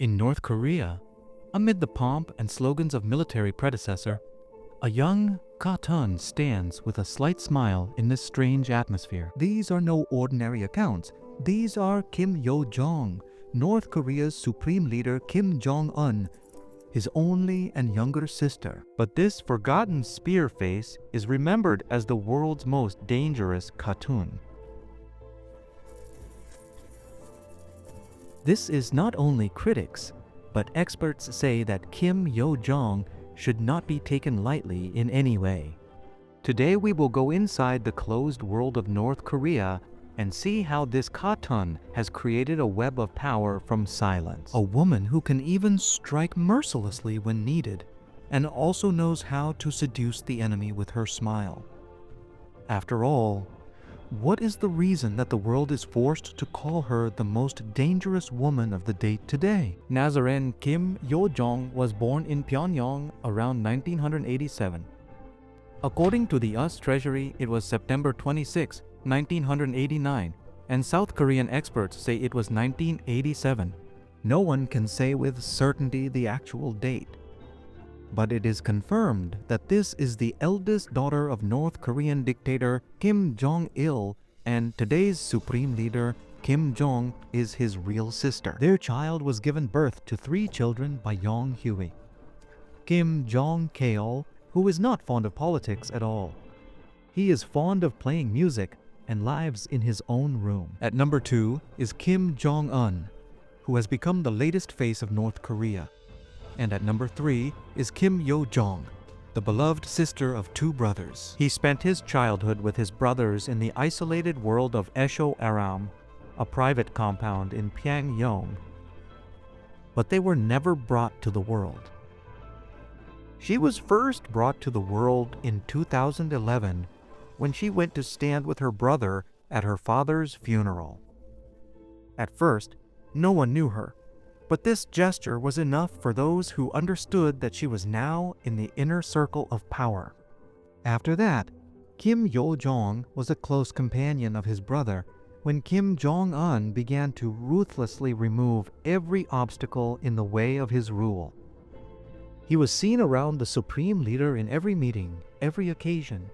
In North Korea, amid the pomp and slogans of military predecessor, a young Ka-tun stands with a slight smile in this strange atmosphere. These are no ordinary accounts. These are Kim Yo Jong, North Korea's supreme leader Kim Jong Un, his only and younger sister. But this forgotten spear face is remembered as the world's most dangerous Ka-tun. This is not only critics, but experts say that Kim Yo Jong should not be taken lightly in any way. Today we will go inside the closed world of North Korea and see how this Ka-tun has created a web of power from silence. A woman who can even strike mercilessly when needed, and also knows how to seduce the enemy with her smile. After all, what is the reason that the world is forced to call her the most dangerous woman of the date today? Nazarene Kim Yo Jong was born in Pyongyang around 1987. According to the US Treasury, it was September 26, 1989, and South Korean experts say it was 1987. No one can say with certainty the actual date, but it is confirmed that this is the eldest daughter of North Korean dictator Kim Jong Il, and today's supreme leader Kim Jong is his real sister. Their child was given birth to 3 children by Yong Hui. Kim Jong Kaol, who is not fond of politics at all. He is fond of playing music and lives in his own room. At number 2 is Kim Jong Un, who has become the latest face of North Korea. And at number 3 is Kim Yo Jong, the beloved sister of 2 brothers. He spent his childhood with his brothers in the isolated world of Esho Aram, a private compound in Pyongyang. But they were never brought to the world. She was first brought to the world in 2011 when she went to stand with her brother at her father's funeral. At first, no one knew her, but this gesture was enough for those who understood that she was now in the inner circle of power. After that, Kim Yo Jong was a close companion of his brother when Kim Jong Un began to ruthlessly remove every obstacle in the way of his rule. He was seen around the supreme leader in every meeting, every occasion.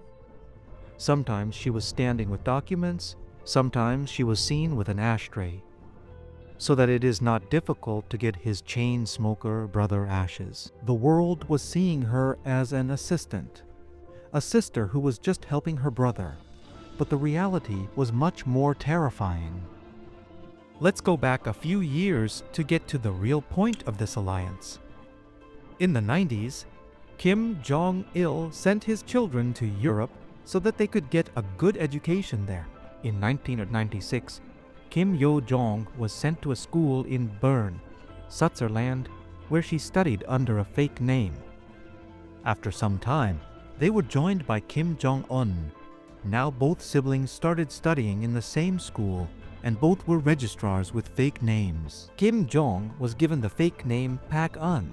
Sometimes she was standing with documents, sometimes she was seen with an ashtray, so that it is not difficult to get his chain smoker brother ashes. The world was seeing her as an assistant, a sister who was just helping her brother, but the reality was much more terrifying. Let's go back a few years to get to the real point of this alliance. In the 90s, Kim Jong-il sent his children to Europe so that they could get a good education there. In 1996, Kim Yo Jong was sent to a school in Bern, Switzerland, where she studied under a fake name. After some time, they were joined by Kim Jong Un. Now both siblings started studying in the same school, and both were registrars with fake names. Kim Jong was given the fake name Pak Un,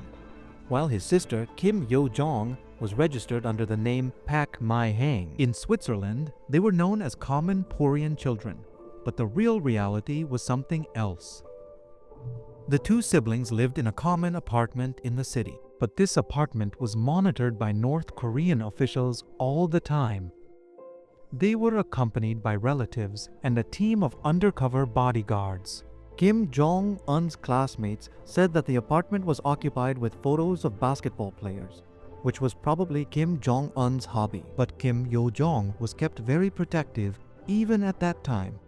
while his sister Kim Yo Jong was registered under the name Pak Mai Hang. In Switzerland, they were known as common Porian children, but the real reality was something else. The 2 siblings lived in a common apartment in the city, but this apartment was monitored by North Korean officials all the time. They were accompanied by relatives and a team of undercover bodyguards. Kim Jong-un's classmates said that the apartment was occupied with photos of basketball players, which was probably Kim Jong-un's hobby. But Kim Yo Jong was kept very protective even at that time.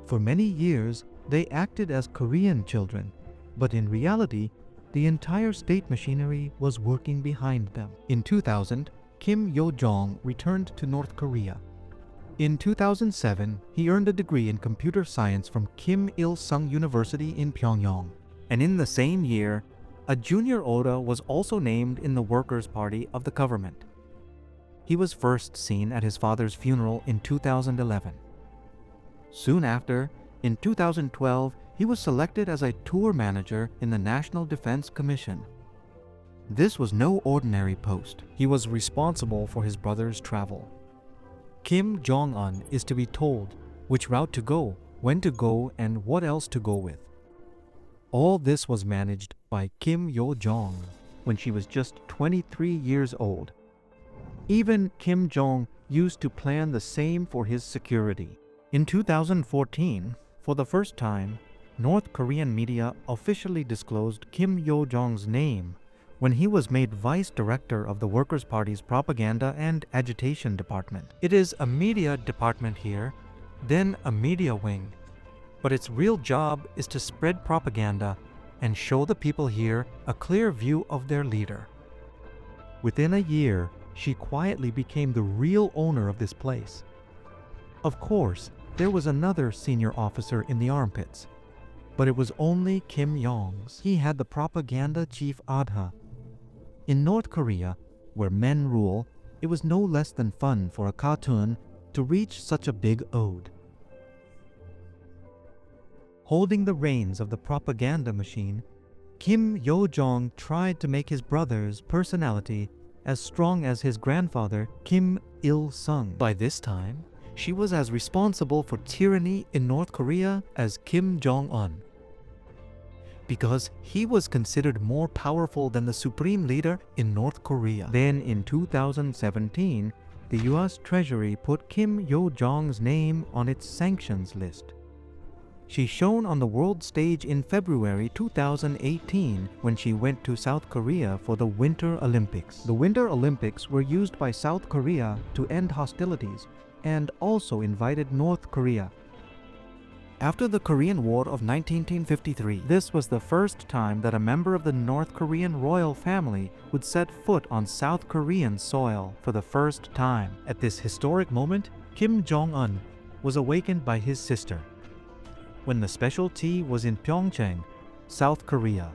For many years, they acted as Korean children, but in reality, the entire state machinery was working behind them. In 2000, Kim Yo Jong returned to North Korea. In 2007, he earned a degree in computer science from Kim Il-sung University in Pyongyang. And in the same year, a junior Oda was also named in the Workers' Party of the government. He was first seen at his father's funeral in 2011. Soon after, in 2012, he was selected as a tour manager in the National Defense Commission. This was no ordinary post. He was responsible for his brother's travel. Kim Jong-un is to be told which route to go, when to go, and what else to go with. All this was managed by Kim Yo Jong when she was just 23 years old. Even Kim Jong used to plan the same for his security. In 2014, for the first time, North Korean media officially disclosed Kim Yo Jong's name when he was made vice director of the Workers' Party's propaganda and agitation department. It is a media department here, then a media wing, but its real job is to spread propaganda and show the people here a clear view of their leader. Within a year, she quietly became the real owner of this place. Of course, there was another senior officer in the armpits, but it was only Kim Yong's. He had the propaganda chief adha. In North Korea, where men rule, it was no less than fun for a cartoon to reach such a big ode. Holding the reins of the propaganda machine, Kim Yo Jong tried to make his brother's personality as strong as his grandfather Kim Il-sung. By this time, she was as responsible for tyranny in North Korea as Kim Jong Un, because he was considered more powerful than the supreme leader in North Korea. Then in 2017, the US Treasury put Kim Yo Jong's name on its sanctions list. She shone on the world stage in February 2018 when she went to South Korea for the Winter Olympics. The Winter Olympics were used by South Korea to end hostilities and also invited North Korea. After the Korean War of 1953, this was the first time that a member of the North Korean royal family would set foot on South Korean soil for the first time. At this historic moment, Kim Jong Un was awakened by his sister when the special tea was in Pyeongchang, South Korea.